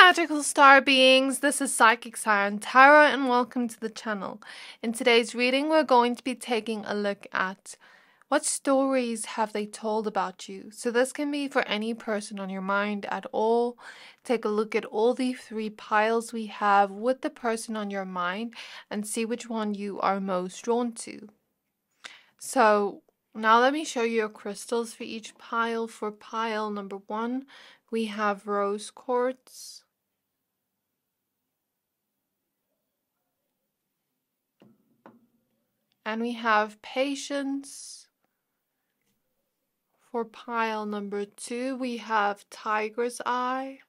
magical star beings, this is Psychic Siren Tara and welcome to the channel. In today's reading we're going to be taking a look at what stories have they told about you. So this can be for any person on your mind at all. Take a look at all the three piles we have with the person on your mind and see which one you are most drawn to. So now let me show you your crystals for each pile. For pile number 1, we have rose quartz. And we have patience. For pile number 2, we have tiger's eye.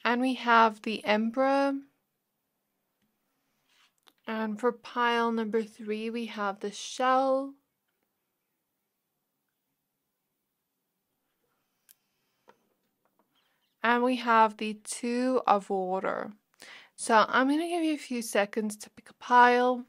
And we have the emperor. And for pile number 3, we have the shell. And we have the 2 of water. So I'm going to give you a few seconds to pick a pile.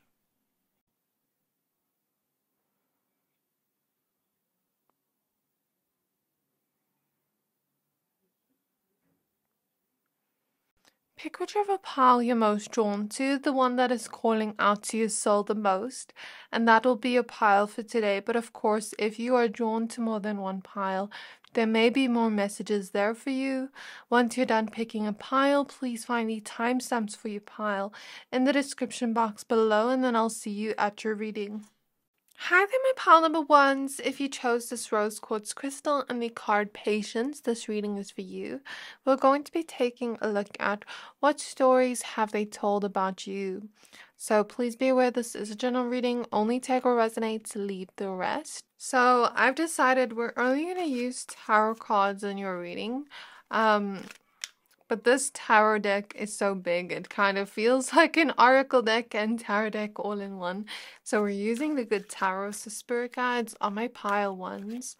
Pick whichever pile you're most drawn to, the one that is calling out to your soul the most, and that will be your pile for today. But of course, if you are drawn to more than one pile, there may be more messages there for you. Once you're done picking a pile, please find the timestamps for your pile in the description box below, and then I'll see you at your reading. Hi there, my pile number 1s. If you chose this rose quartz crystal and the card Patience, this reading is for you. We're going to be taking a look at what stories have they told about you. So please be aware this is a general reading. Only take what resonates, leave the rest. So I've decided we're only going to use tarot cards in your reading. But this tarot deck is so big, it kind of feels like an oracle deck and tarot deck all in one. So we're using the good tarot. So spirit guides on my pile 1s.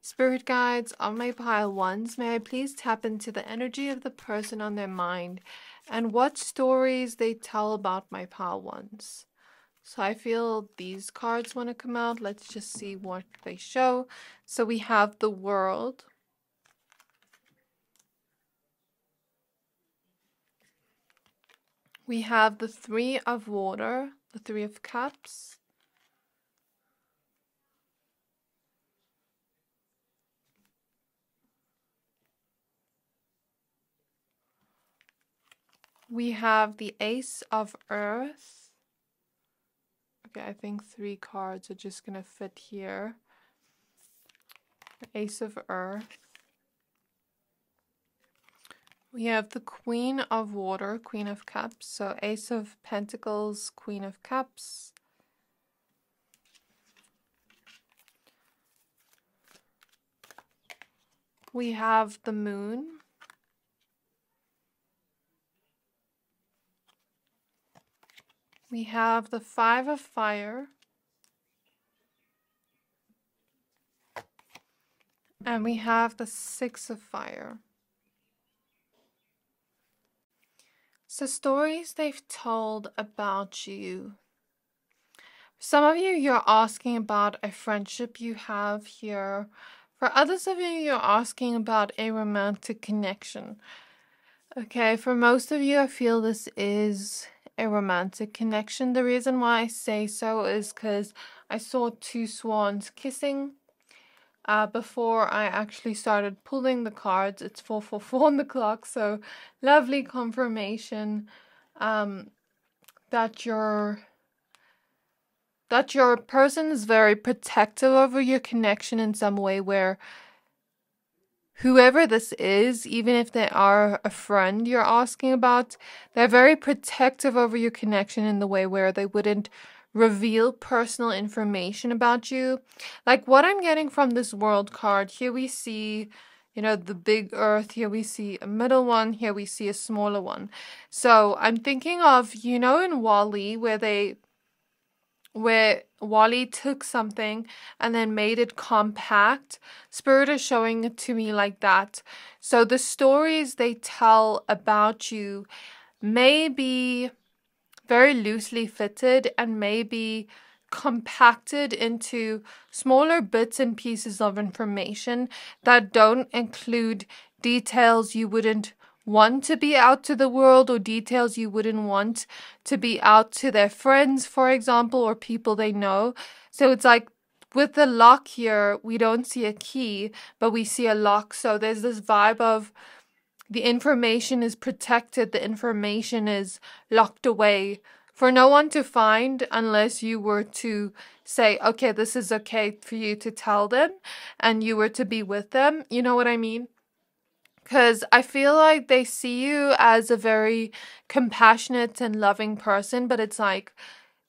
Spirit guides on my pile 1s. May I please tap into the energy of the person on their mind and what stories they tell about my pile 1s. So I feel these cards want to come out. Let's just see what they show. So we have the World. We have the 3 of water, the 3 of cups. We have the Ace of Earth. Okay, I think 3 cards are just going to fit here. The Ace of Earth. We have the Queen of Water, Queen of Cups. So Ace of Pentacles, Queen of Cups. We have the Moon. We have the 5 of Fire. And we have the 6 of Fire. So stories they've told about you. Some of you, you're asking about a friendship you have here. For others of you, you're asking about a romantic connection. Okay, for most of you, I feel this is a romantic connection. The reason why I say so is because I saw 2 swans kissing. Before I actually started pulling the cards. It's 4:44 on the clock, so lovely confirmation that your person is very protective over your connection in some way, where whoever this is, even if they are a friend you're asking about, they're very protective over your connection in the way where they wouldn't reveal personal information about you. Like what I'm getting from this World card, here we see, you know, the big earth, here we see a middle one, here we see a smaller one. So I'm thinking of, you know, in WALL-E where WALL-E took something and then made it compact. Spirit is showing it to me like that. So the stories they tell about you may be very loosely fitted and may be compacted into smaller bits and pieces of information that don't include details you wouldn't want to be out to the world, or details you wouldn't want to be out to their friends, for example, or people they know. So it's like with the lock here, we don't see a key, but we see a lock. So there's this vibe of the information is protected, the information is locked away for no one to find, unless you were to say, okay, this is okay for you to tell them, and you were to be with them. You know what I mean? Because I feel like they see you as a very compassionate and loving person, but it's like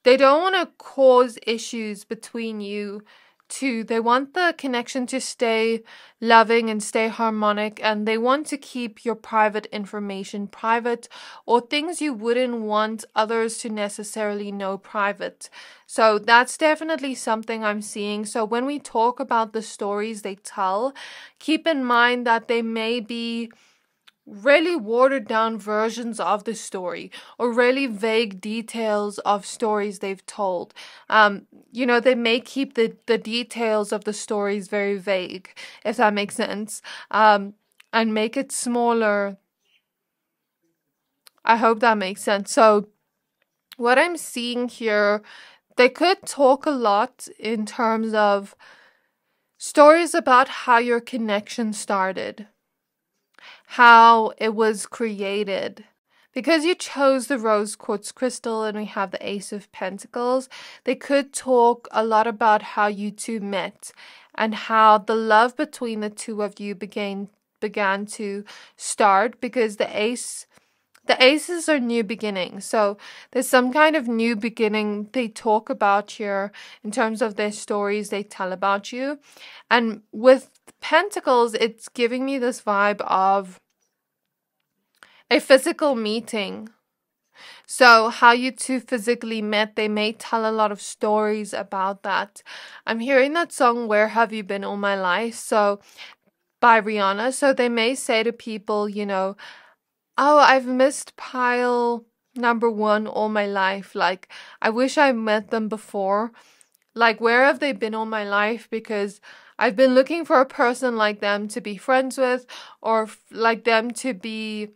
they don't want to cause issues between you two. They want the connection to stay loving and stay harmonic, and they want to keep your private information private, or things you wouldn't want others to necessarily know private. So that's definitely something I'm seeing. So when we talk about the stories they tell, keep in mind that they may be really watered down versions of the story, or really vague details of stories they've told. They may keep the details of the stories very vague, if that makes sense, and make it smaller. I hope that makes sense. So what I'm seeing here, they could talk a lot in terms of stories about how your connection started, how it was created. Because you chose the rose quartz crystal and we have the Ace of Pentacles, they could talk a lot about how you two met and how the love between the two of you began to start, because the aces are new beginnings. So there's some kind of new beginning they talk about here in terms of their stories they tell about you. And with Pentacles, it's giving me this vibe of a physical meeting. So how you two physically met, they may tell a lot of stories about that. I'm hearing that song, Where Have You Been All My Life? So by Rihanna. So they may say to people, oh, I've missed pile number one all my life. Like, I wish I met them before. Like, where have they been all my life? Because I've been looking for a person like them to be friends with, or like them to be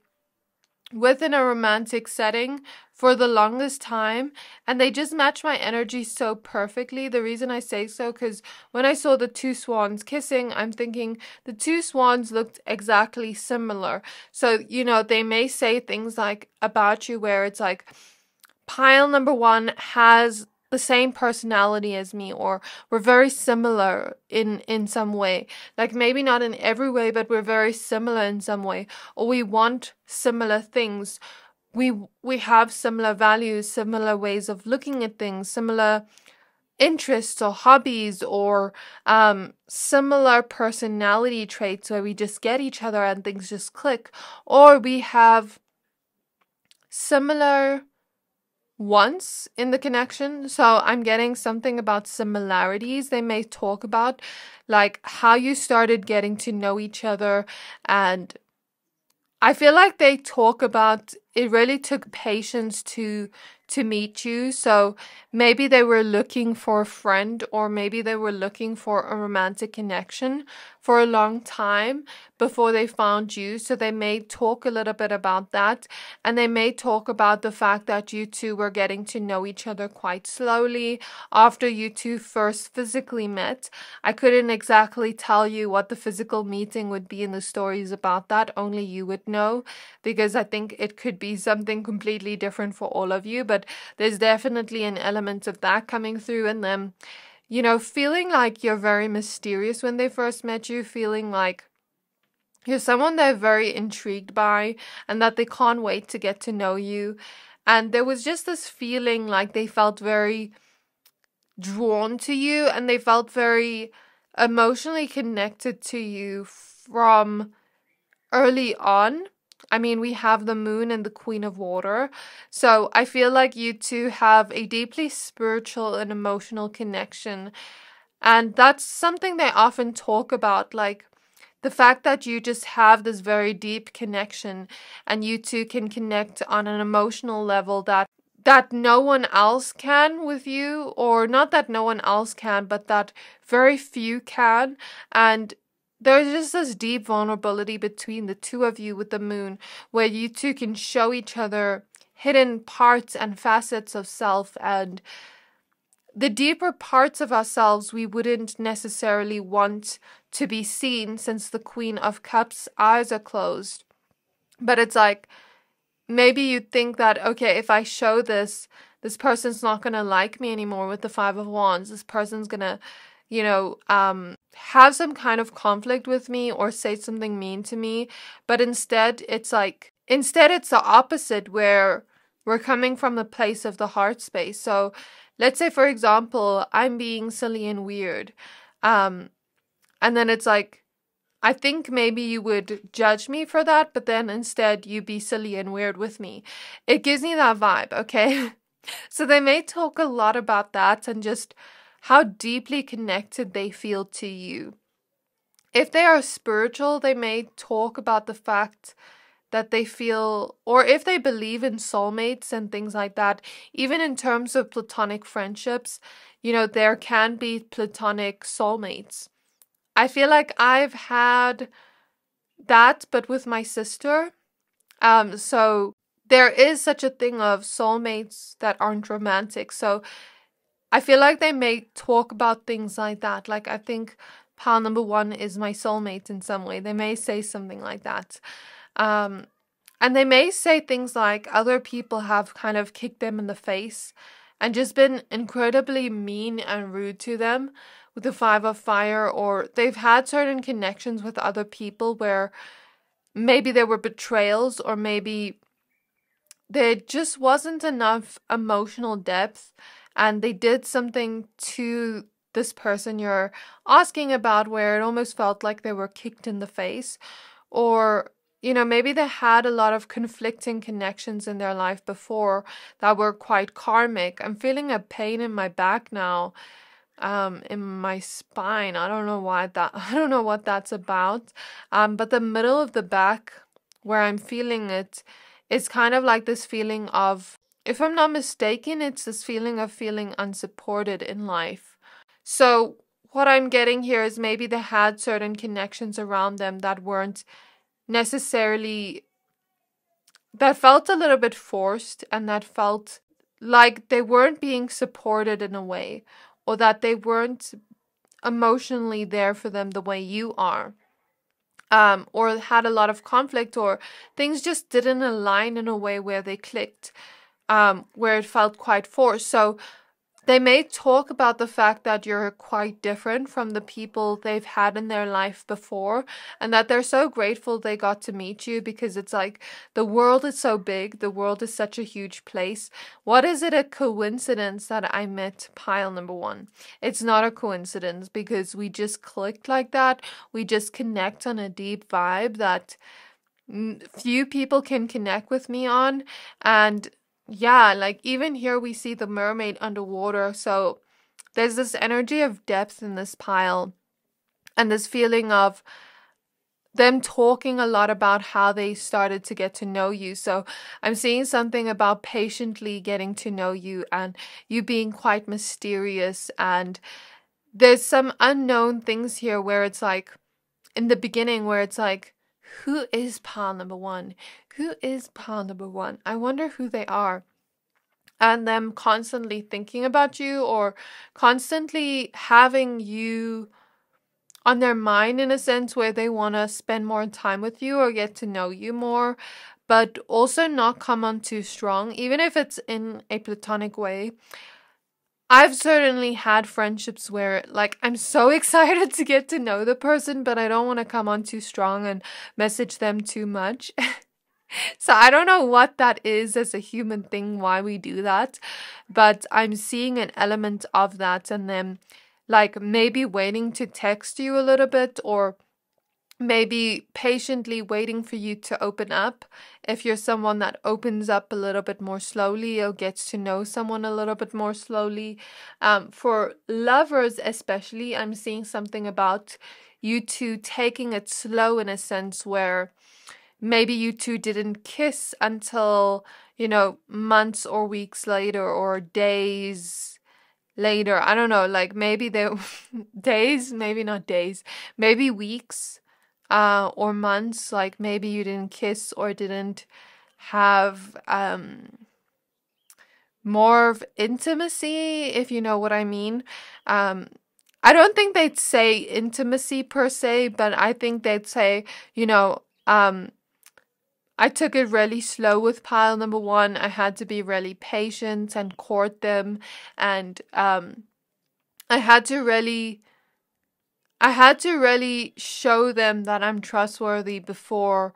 within a romantic setting for the longest time, and they just match my energy so perfectly. The reason I say so, because when I saw the two swans kissing, I'm thinking the two swans looked exactly similar. So, they may say things like about you where it's like, pile number one has the same personality as me, or we're very similar in some way. Like, maybe not in every way, but we're very similar in some way, or we want similar things. We have similar values, similar ways of looking at things, similar interests or hobbies, or similar personality traits where we just get each other and things just click, or we have similar once in the connection. So I'm getting something about similarities. They may talk about like how you started getting to know each other, and I feel like they talk about it really took patience to meet you. So maybe they were looking for a friend, or maybe they were looking for a romantic connection for a long time before they found you. So they may talk a little bit about that, and they may talk about the fact that you two were getting to know each other quite slowly after you two first physically met. I couldn't exactly tell you what the physical meeting would be in the stories about that. Only you would know, because I think it could be something completely different for all of you, but there's definitely an element of that coming through in them. Feeling like you're very mysterious when they first met you, feeling like you're someone they're very intrigued by and that they can't wait to get to know you. And there was just this feeling like they felt very drawn to you, and they felt very emotionally connected to you from early on. I mean, we have the moon and the Queen of Water. So I feel like you two have a deeply spiritual and emotional connection. And that's something they often talk about, like the fact that you just have this very deep connection, and you two can connect on an emotional level that that no one else can with you, or not that no one else can, but that very few can. And there's just this deep vulnerability between the two of you with the moon, where you two can show each other hidden parts and facets of self, and the deeper parts of ourselves we wouldn't necessarily want to be seen, since the Queen of Cups eyes are closed. But it's like, maybe you think that, okay, if I show this, this person's not going to like me anymore with the Five of Wands. This person's going to, have some kind of conflict with me or say something mean to me. But instead it's the opposite, where we're coming from the place of the heart space. So let's say, for example, I'm being silly and weird. And then it's like, I think maybe you would judge me for that, but then instead you be silly and weird with me. It gives me that vibe, okay? So they may talk a lot about that and just how deeply connected they feel to you. If they are spiritual, they may talk about the fact that they feel, or if they believe in soulmates and things like that, even in terms of platonic friendships, there can be platonic soulmates. I feel like I've had that, but with my sister. So there is such a thing of soulmates that aren't romantic. So I feel like they may talk about things like that. Like, I think pile number 1 is my soulmate in some way. They may say something like that. And they may say things like other people have kind of kicked them in the face and just been incredibly mean and rude to them with the Five of Fire, or they've had certain connections with other people where maybe there were betrayals, or maybe there just wasn't enough emotional depth and they did something to this person you're asking about where it almost felt like they were kicked in the face. Or maybe they had a lot of conflicting connections in their life before that were quite karmic. I'm feeling a pain in my back now, in my spine. I don't know what that's about. But the middle of the back where I'm feeling it is kind of like this feeling of, if I'm not mistaken, it's this feeling of feeling unsupported in life. So what I'm getting here is maybe they had certain connections around them that weren't necessarily, that felt a little bit forced, and that felt like they weren't being supported in a way, or that they weren't emotionally there for them the way you are. Or had a lot of conflict, or things just didn't align in a way where they clicked, where it felt quite forced. So they may talk about the fact that you're quite different from the people they've had in their life before, and that they're so grateful they got to meet you, because it's like, the world is so big, the world is such a huge place. What is it a coincidence that I met pile number 1? It's not a coincidence, because we just clicked like that. We just connect on a deep vibe that few people can connect with me on. And yeah, like even here we see the mermaid underwater. So there's this energy of depth in this pile, and this feeling of them talking a lot about how they started to get to know you. So I'm seeing something about patiently getting to know you, and you being quite mysterious. And there's some unknown things here where it's like, in the beginning, where it's like, who is pile number 1? Who is pile number 1? I wonder who they are. And them constantly thinking about you, or constantly having you on their mind, in a sense where they want to spend more time with you or get to know you more, but also not come on too strong, even if it's in a platonic way. I've certainly had friendships where, like, I'm so excited to get to know the person, but I don't want to come on too strong and message them too much. So I don't know what that is as a human thing, why we do that, but I'm seeing an element of that, and then like maybe waiting to text you a little bit, or maybe patiently waiting for you to open up. If you're someone that opens up a little bit more slowly, or gets to know someone a little bit more slowly. For lovers especially, I'm seeing something about you two taking it slow, in a sense where maybe you two didn't kiss until, months or weeks later or days later. I don't know, like maybe they days, maybe not days, maybe weeks or months, like maybe you didn't kiss or didn't have more of intimacy, if you know what I mean. I don't think they'd say intimacy per se, but I think they'd say, I took it really slow with pile number one. I had to be really patient and court them, and I had to really show them that I'm trustworthy before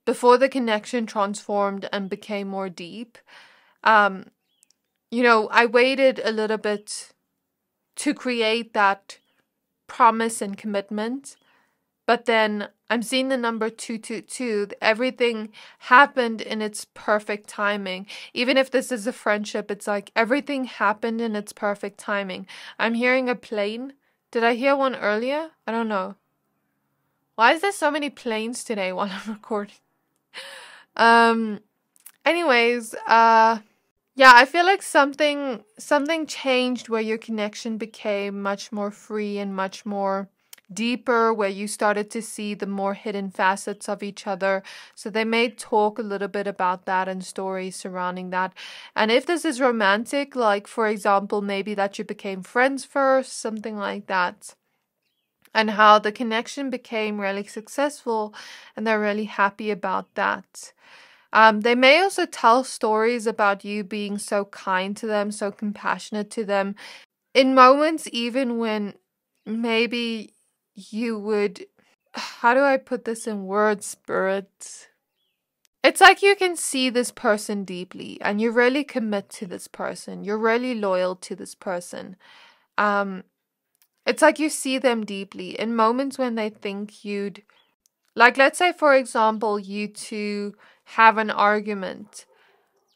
the connection transformed and became more deep. I waited a little bit to create that promise and commitment, but then I'm seeing the number 222. Everything happened in its perfect timing. Even if this is a friendship, it's like everything happened in its perfect timing. I'm hearing a plane. Did I hear one earlier? I don't know. Why is there so many planes today while I'm recording? Anyways, yeah, I feel like something changed where your connection became much more free and much more deeper, where you started to see the more hidden facets of each other. So they may talk a little bit about that and stories surrounding that. And if this is romantic, like for example, maybe that you became friends first, something like that, and how the connection became really successful and they're really happy about that. They may also tell stories about you being so kind to them, so compassionate to them, in moments even when maybe you would, how do I put this in words, Spirit? It's like you can see this person deeply and you really commit to this person. You're really loyal to this person. It's like you see them deeply in moments when they think you'd, like, let's say, for example, you two have an argument,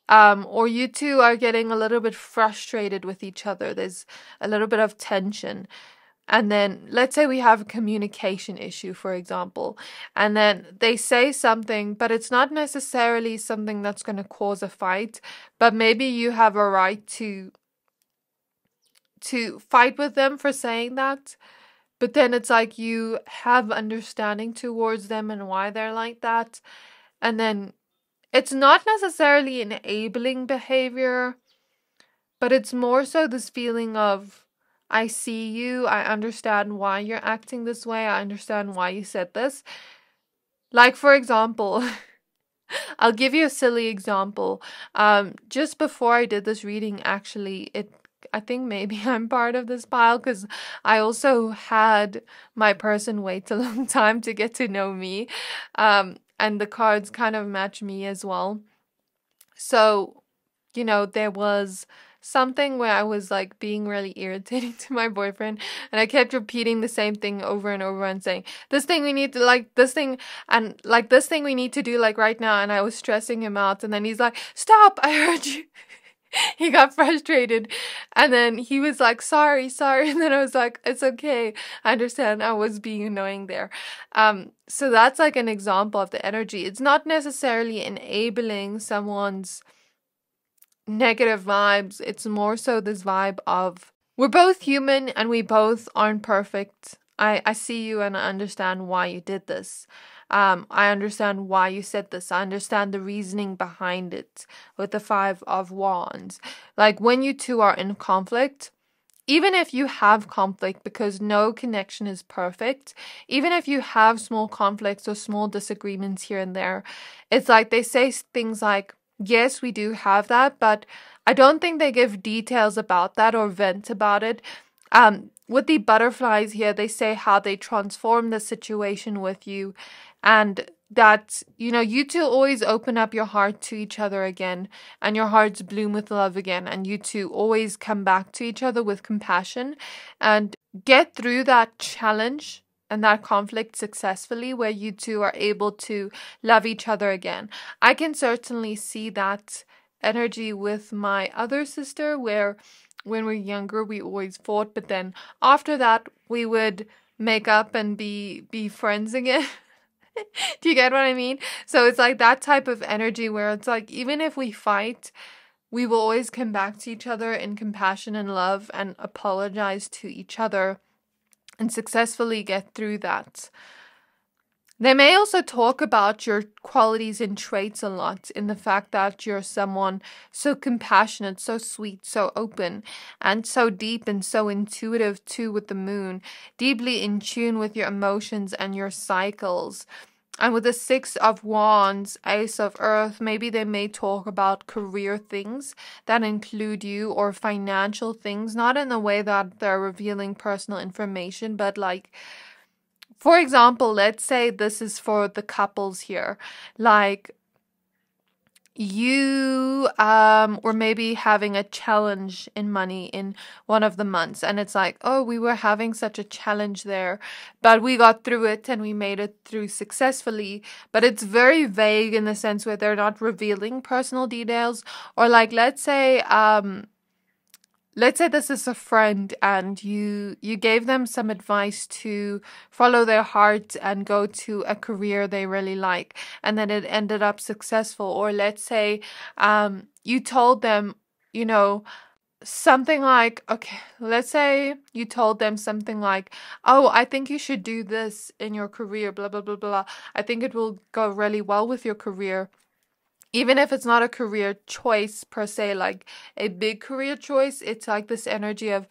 or you two are getting a little bit frustrated with each other. There's a little bit of tension. And then let's say we have a communication issue, for example, and then they say something, but it's not necessarily something that's going to cause a fight, but maybe you have a right to fight with them for saying that. But then it's like you have understanding towards them and why they're like that. And then it's not necessarily enabling behavior, but it's more so this feeling of, I see you, I understand why you're acting this way, I understand why you said this. Like, for example, I'll give you a silly example. Just before I did this reading, actually, I think maybe I'm part of this pile because I also had my person wait a long time to get to know me. And the cards kind of match me as well. So, there was something where I was like being really irritating to my boyfriend, and I kept repeating the same thing over and over and saying, this thing we need to, like, this thing, and like this thing we need to do, like, right now. And I was stressing him out, and then he's like, stop, I heard you. He got frustrated, and then he was like, sorry, and then I was like, it's okay, I understand, I was being annoying there. So that's like an example of the energy. It's not necessarily enabling someone's negative vibes. It's more so this vibe of, we're both human and we both aren't perfect. I see you and I understand why you did this. I understand why you said this. I understand the reasoning behind it with the 5 of Wands. Like, when you two are in conflict, even if you have conflict, because no connection is perfect, even if you have small conflicts or small disagreements here and there, it's like they say things like, yes, we do have that, but I don't think they give details about that or vent about it. With the butterflies here, they say how they transform the situation with you, and that, you two always open up your heart to each other again, and your hearts bloom with love again, and you two always come back to each other with compassion and get through that challenge and that conflict successfully, where you two are able to love each other again. I can certainly see that energy with my other sister, where when we're younger we always fought, but then after that we would make up and be friends again. Do you get what I mean? So it's like that type of energy where it's like, even if we fight, we will always come back to each other in compassion and love and apologize to each other and successfully get through that. They may also talk about your qualities and traits a lot, in the fact that you're someone so compassionate, so sweet, so open, and so deep and so intuitive too with the moon, deeply in tune with your emotions and your cycles. And with the Six of Wands, Ace of Earth, maybe they may talk about career things that include you, or financial things, not in the way that they're revealing personal information, but like, for example, let's say this is for the couples here. Like, you were maybe having a challenge in money in one of the months, and it's like, oh, we were having such a challenge there, but we got through it and we made it through successfully. But it's very vague in the sense where they're not revealing personal details. Or like, let's say this is a friend, and you gave them some advice to follow their heart and go to a career they really like, and then it ended up successful. Or let's say you told them, something like, okay, let's say you told them something like, oh, I think you should do this in your career, blah, blah, blah, blah. I think it will go really well with your career. Even if it's not a career choice per se, like a big career choice, it's like this energy of,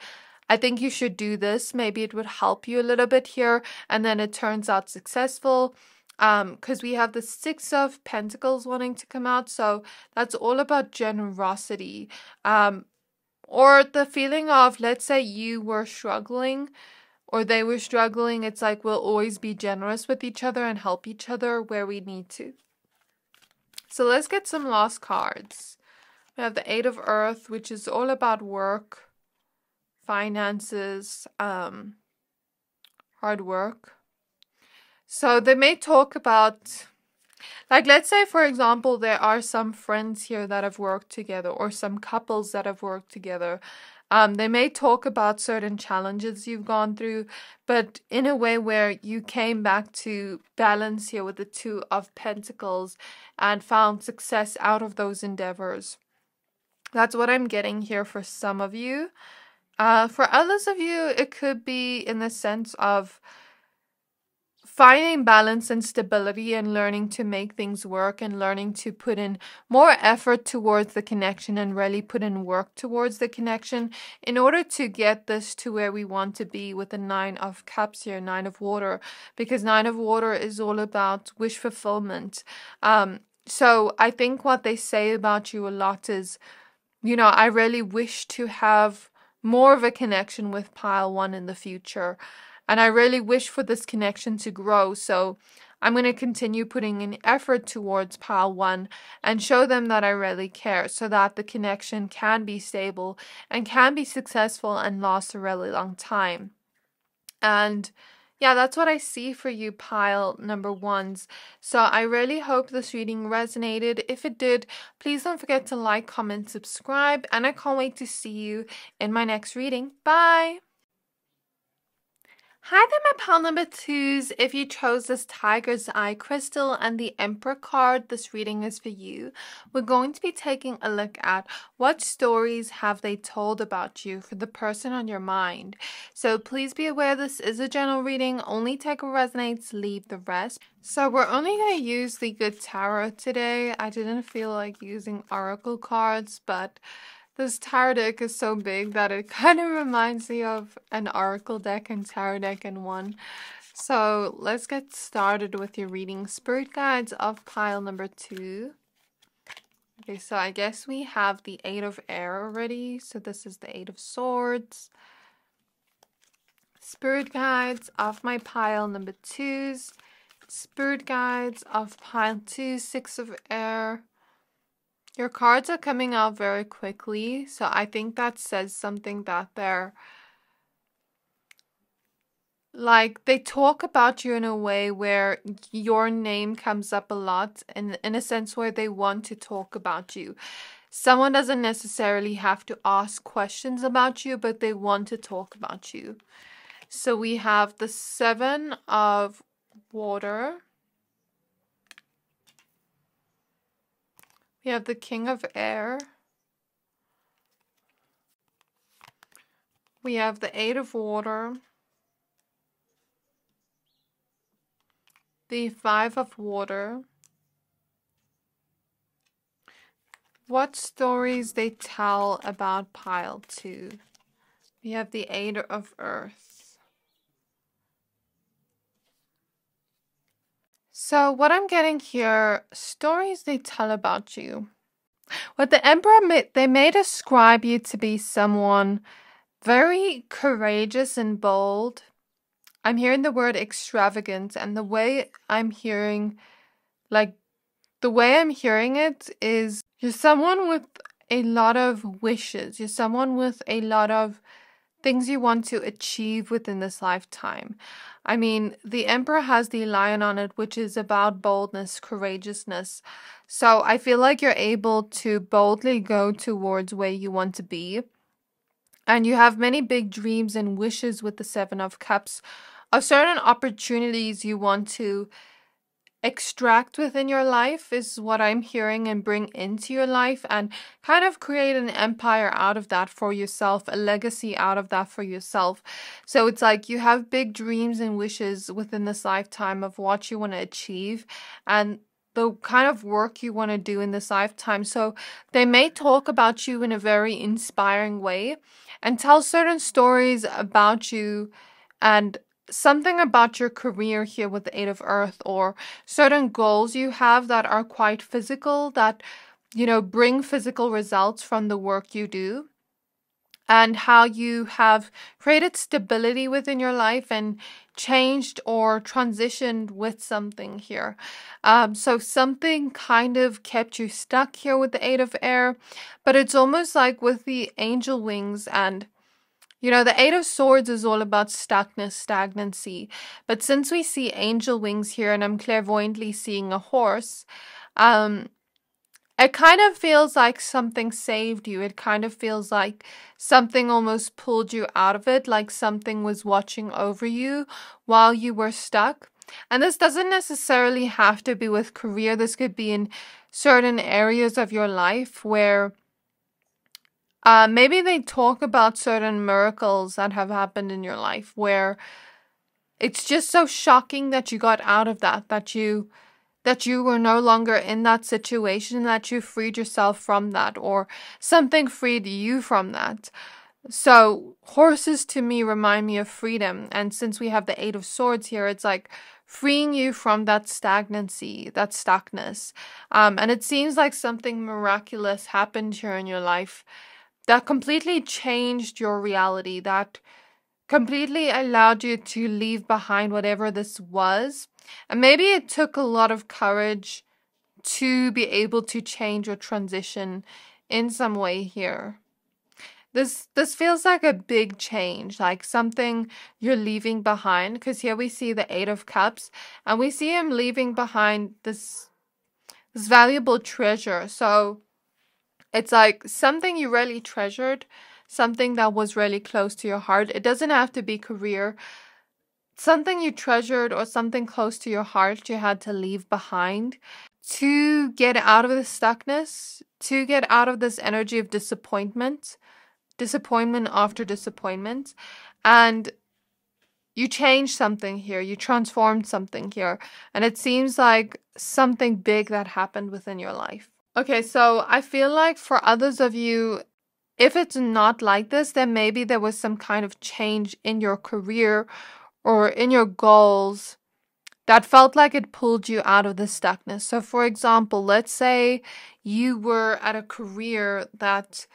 I think you should do this. Maybe it would help you a little bit here. And then it turns out successful. Because we have the Six of Pentacles wanting to come out. So that's all about generosity. Or the feeling of, let's say you were struggling or they were struggling. It's like, we'll always be generous with each other and help each other where we need to. So let's get some lost cards. We have the Eight of Earth, which is all about work, finances, hard work. So they may talk about, like, let's say, for example, there are some friends here that have worked together, or some couples that have worked together. They may talk about certain challenges you've gone through, but in a way where you came back to balance here with the Two of Pentacles and found success out of those endeavors. That's what I'm getting here for some of you. For others of you, it could be in the sense of finding balance and stability and learning to make things work and learning to put in more effort towards the connection and really put in work towards the connection in order to get this to where we want to be with the Nine of Cups here, Nine of Water, because Nine of Water is all about wish fulfillment. So I think what they say about you a lot is, I really wish to have more of a connection with pile one in the future. And I really wish for this connection to grow. So I'm going to continue putting in effort towards pile one and show them that I really care, so that the connection can be stable and can be successful and last a really long time. And yeah, that's what I see for you, pile number ones. So I really hope this reading resonated. If it did, please don't forget to like, comment, subscribe. And I can't wait to see you in my next reading. Bye! Hi there, my pile number twos. If you chose this Tiger's Eye crystal and the Emperor card, this reading is for you. We're going to be taking a look at what stories have they told about you for the person on your mind. So please be aware this is a general reading. Only take what resonates, leave the rest. So we're only going to use the Good Tarot today. I didn't feel like using oracle cards, but this tarot deck is so big that it kind of reminds me of an oracle deck and tarot deck in one. So let's get started with your reading. Spirit guides of pile number two. Okay, so I guess we have the Eight of Air already. So this is the Eight of Swords. Spirit guides of my pile number twos. Spirit guides of pile two, Six of Air. Your cards are coming out very quickly, so I think that says something that they're like, they talk about you in a way where your name comes up a lot, in a sense where they want to talk about you. Someone doesn't necessarily have to ask questions about you, but they want to talk about you. So we have the Seven of Water. We have the King of Air. We have the Eight of Water. The Five of Water. What stories they tell about pile 2. We have the Eight of Earth. So what I'm getting here, stories they tell about you. What the Emperor, they may describe you to be someone very courageous and bold. I'm hearing the word extravagant, and the way I'm hearing, it is you're someone with a lot of wishes. You're someone with a lot of things you want to achieve within this lifetime. I mean, the Emperor has the lion on it, which is about boldness, courageousness. So I feel like you're able to boldly go towards where you want to be. And you have many big dreams and wishes with the Seven of Cups of certain opportunities you want to extract within your life, is what I'm hearing, and bring into your life, and kind of create an empire out of that for yourself, a legacy out of that for yourself. So it's like you have big dreams and wishes within this lifetime of what you want to achieve and the kind of work you want to do in this lifetime. So they may talk about you in a very inspiring way and tell certain stories about you and something about your career here with the Eight of Earth, or certain goals you have that are quite physical, that, bring physical results from the work you do, and how you have created stability within your life and changed or transitioned with something here. So something kind of kept you stuck here with the Eight of Air, but it's almost like with the angel wings, and the Eight of Swords is all about stuckness, stagnancy. But since we see angel wings here, and I'm clairvoyantly seeing a horse, it kind of feels like something saved you. It kind of feels like something almost pulled you out of it, like something was watching over you while you were stuck. And this doesn't necessarily have to be with career. This could be in certain areas of your life where maybe they talk about certain miracles that have happened in your life where it's just so shocking that you got out of that you were no longer in that situation, that you freed yourself from that, or something freed you from that. So horses to me remind me of freedom. And since we have the Eight of Swords here, it's like freeing you from that stagnancy, that stuckness. And it seems like something miraculous happened here in your life that completely changed your reality, that completely allowed you to leave behind whatever this was. And maybe it took a lot of courage to be able to change or transition in some way here. This feels like a big change, like something you're leaving behind, because here we see the Eight of Cups, and we see him leaving behind this valuable treasure. So it's like something you really treasured, something that was really close to your heart. It doesn't have to be career. Something you treasured or something close to your heart you had to leave behind to get out of the stuckness, to get out of this energy of disappointment after disappointment. And you changed something here. You transformed something here. And it seems like something big that happened within your life. Okay, so I feel like for others of you, if it's not like this, then maybe there was some kind of change in your career or in your goals that felt like it pulled you out of the stuckness. So for example, let's say you were at a career that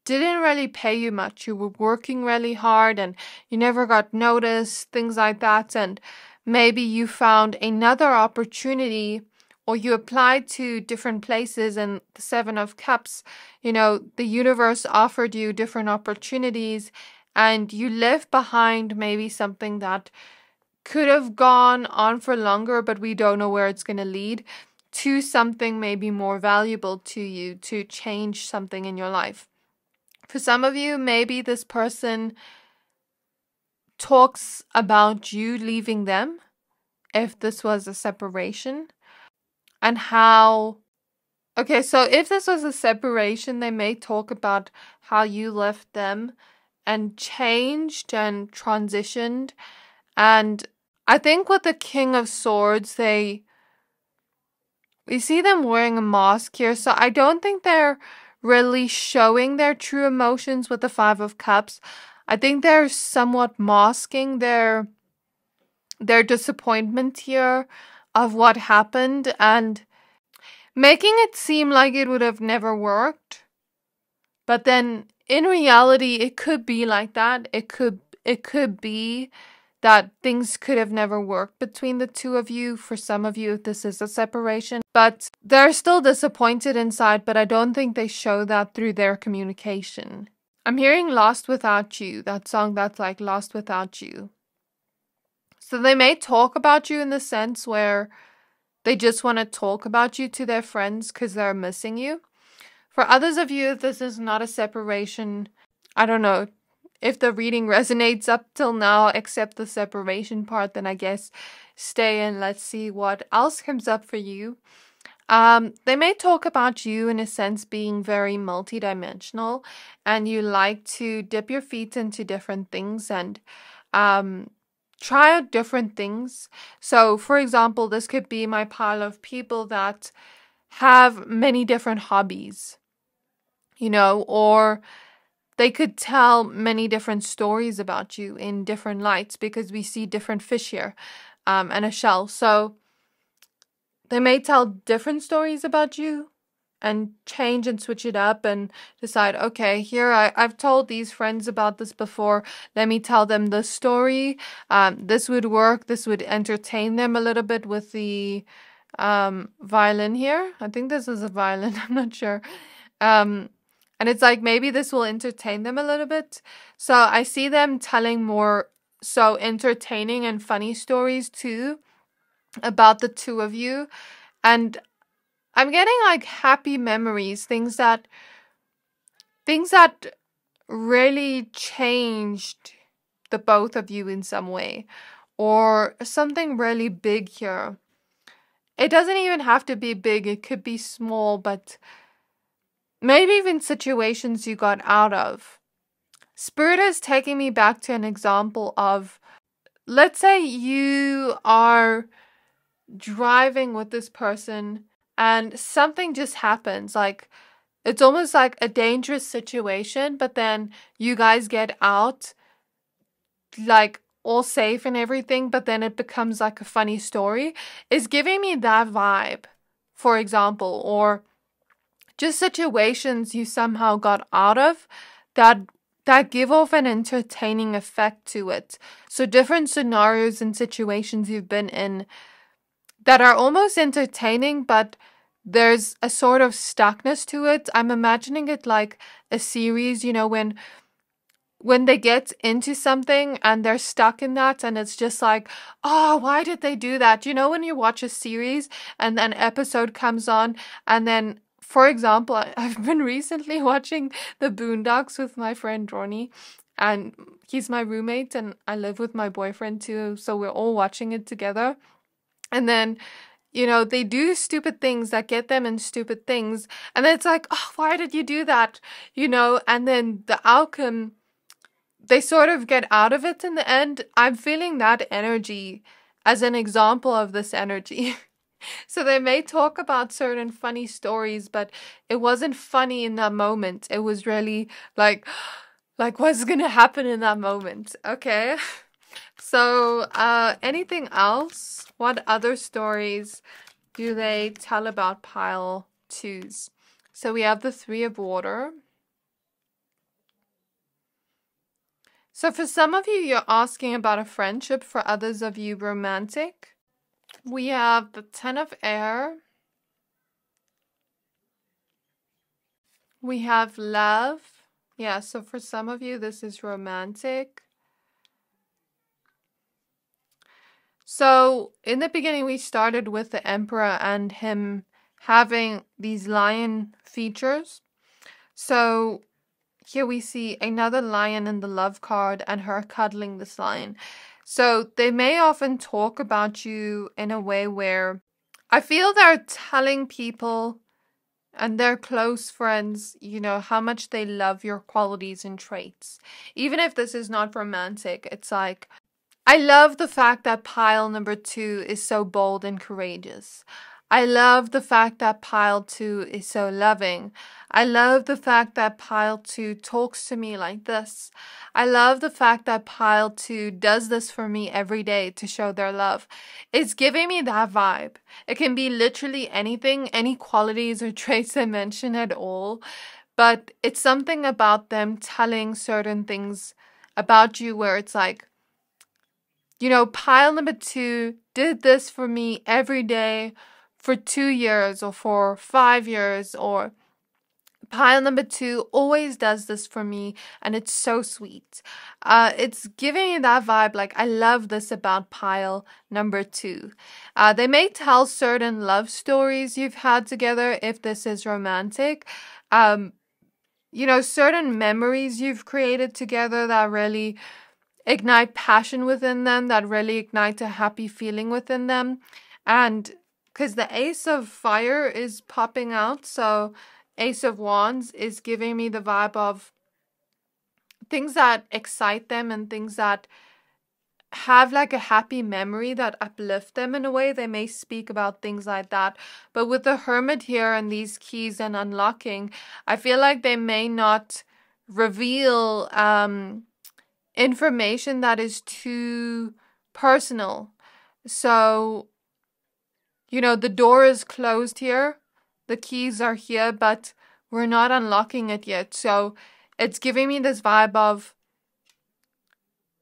didn't really pay you much. You were working really hard and you never got noticed, things like that. And maybe you found another opportunity, or you applied to different places, and the Seven of Cups, the universe offered you different opportunities, and you left behind maybe something that could have gone on for longer, but we don't know where it's going to lead, to something maybe more valuable to you, to change something in your life. For some of you, maybe this person talks about you leaving them, if this was a separation, and how Okay, so if this was a separation, they may talk about how you left them and changed and transitioned. And I think with the King of Swords, we see them wearing a mask here, so I don't think they're really showing their true emotions with the Five of Cups. I think they're somewhat masking their disappointment here of what happened and making it seem like it would have never worked. But then in reality, it could be like that. It could be that things could have never worked between the two of you. For some of you, this is a separation, but they're still disappointed inside, but I don't think they show that through their communication. I'm hearing Lost Without You, that song that's like Lost Without You. So they may talk about you in the sense where they just want to talk about you to their friends because they're missing you. For others of you, this is not a separation. I don't know if the reading resonates up till now, except the separation part, then I guess stay and let's see what else comes up for you. They may talk about you in a sense being very multidimensional, and you like to dip your feet into different things and try out different things. So, for example, this could be my pile of people that have many different hobbies, or they could tell many different stories about you in different lights because we see different fish here and a shell. So they may tell different stories about you and change and switch it up and decide, okay, here I've told these friends about this before. Let me tell them the story. This would work. This would entertain them a little bit with the violin here. I think this is a violin. I'm not sure. And it's like maybe this will entertain them a little bit. So I see them telling more so entertaining and funny stories too about the two of you. And I'm getting like happy memories, things that really changed the both of you in some way, or something really big here. It doesn't even have to be big, it could be small, but maybe even situations you got out of. Spirit is taking me back to an example of, let's say you are driving with this person and something just happens. Like, it's almost like a dangerous situation, but then you guys get out, like, all safe and everything, but then it becomes like a funny story. It's giving me that vibe, for example, or just situations you somehow got out of that give off an entertaining effect to it. So different scenarios and situations you've been in that are almost entertaining, but there's a sort of stuckness to it. I'm imagining it like a series, when they get into something and they're stuck in that and it's just like, oh, why did they do that? When you watch a series and then an episode comes on and then, for example, I've been recently watching The Boondocks with my friend Ronnie, and he's my roommate and I live with my boyfriend too, so we're all watching it together. And then, they do stupid things that get them in stupid things. And then it's like, oh, why did you do that? And then the outcome, they sort of get out of it in the end. I'm feeling that energy as an example of this energy. So they may talk about certain funny stories, but it wasn't funny in that moment. It was really like what's going to happen in that moment? Okay. So, anything else? What other stories do they tell about pile twos? So we have the Three of Water. So for some of you, you're asking about a friendship. For others of you, romantic. We have the Ten of Air. We have love. Yeah, so for some of you, this is romantic. So in the beginning, we started with the Emperor and him having these lion features. So here we see another lion in the love card and her cuddling this lion. So they may often talk about you in a way where I feel they're telling people and their close friends, you know, how much they love your qualities and traits. Even if this is not romantic, it's like, I love the fact that pile number two is so bold and courageous. I love the fact that pile two is so loving. I love the fact that pile two talks to me like this. I love the fact that pile two does this for me every day to show their love. It's giving me that vibe. It can be literally anything, any qualities or traits I mention at all, but it's something about them telling certain things about you where it's like, you know, pile number two did this for me every day for 2 years or for 5 years, or pile number two always does this for me, and it's so sweet. It's giving me that vibe. Like, I love this about pile number two. They may tell certain love stories you've had together if this is romantic. You know, certain memories you've created together that really ignite passion within them, that really ignite a happy feeling within them. And because the Ace of Fire is popping out, so Ace of Wands is giving me the vibe of things that excite them and things that have like a happy memory that uplift them in a way. They may speak about things like that. But with the Hermit here and these keys and unlocking, I feel like they may not reveal information that is too personal. So, you know, the door is closed here, the keys are here, but we're not unlocking it yet. So it's giving me this vibe of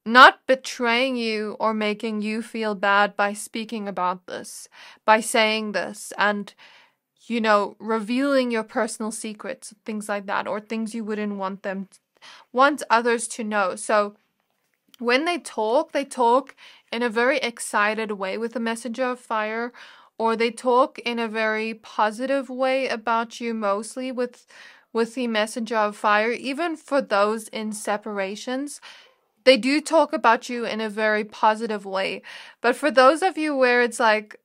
not betraying you or making you feel bad by speaking about this, by saying this, and, you know, revealing your personal secrets, things like that, or things you wouldn't want others to know. So when they talk in a very excited way with the Messenger of Fire, or they talk in a very positive way about you, mostly with the Messenger of Fire. Even for those in separations, they do talk about you in a very positive way. But for those of you where it's like,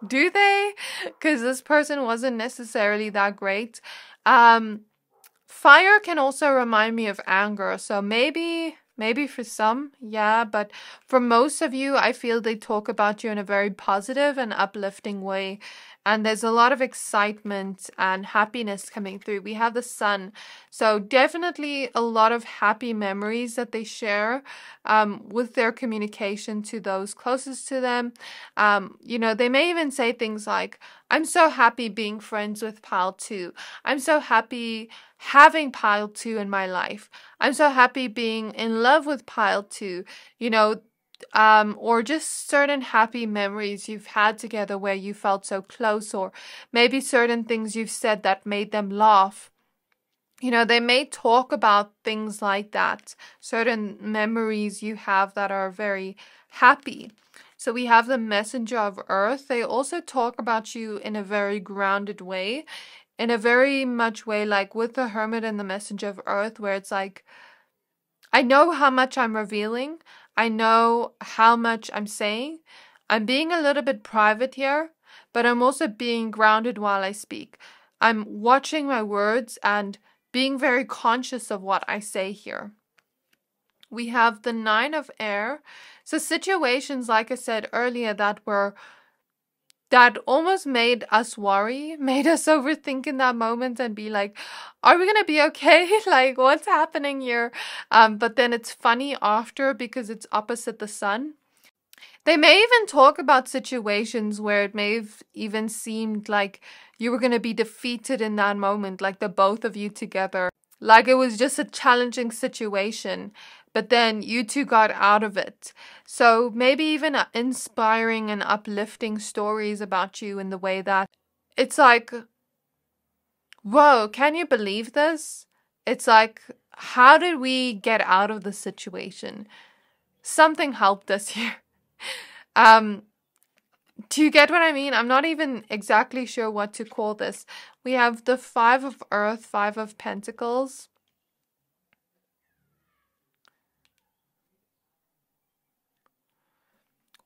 do they? Because this person wasn't necessarily that great. Fire can also remind me of anger, so maybe for some, yeah, but for most of you, I feel they talk about you in a very positive and uplifting way, and there's a lot of excitement and happiness coming through. We have the Sun, so definitely a lot of happy memories that they share with their communication to those closest to them. You know, they may even say things like, I'm so happy being friends with Pile 2. I'm so happy having Pile 2 in my life. I'm so happy being in love with Pile 2. You know, or just certain happy memories you've had together where you felt so close, or maybe certain things you've said that made them laugh. You know, they may talk about things like that, certain memories you have that are very happy. So we have the Messenger of Earth. They also talk about you in a very grounded way, in a very much way like with the Hermit and the Messenger of Earth, where it's like, I know how much I'm revealing. I know how much I'm saying. I'm being a little bit private here, but I'm also being grounded while I speak. I'm watching my words and being very conscious of what I say here. We have the Nine of Air. So situations, like I said earlier, that almost made us worry, made us overthink in that moment and be like, are we gonna be okay? Like, what's happening here? But then it's funny after because it's opposite the Sun. They may even talk about situations where it may have even seemed like you were gonna be defeated in that moment, like the both of you together. Like it was just a challenging situation, but then you two got out of it. So maybe even inspiring and uplifting stories about you in the way that it's like, whoa, can you believe this? It's like, how did we get out of the situation? Something helped us here. Do you get what I mean? I'm not even exactly sure what to call this. We have the Five of Earth, Five of Pentacles.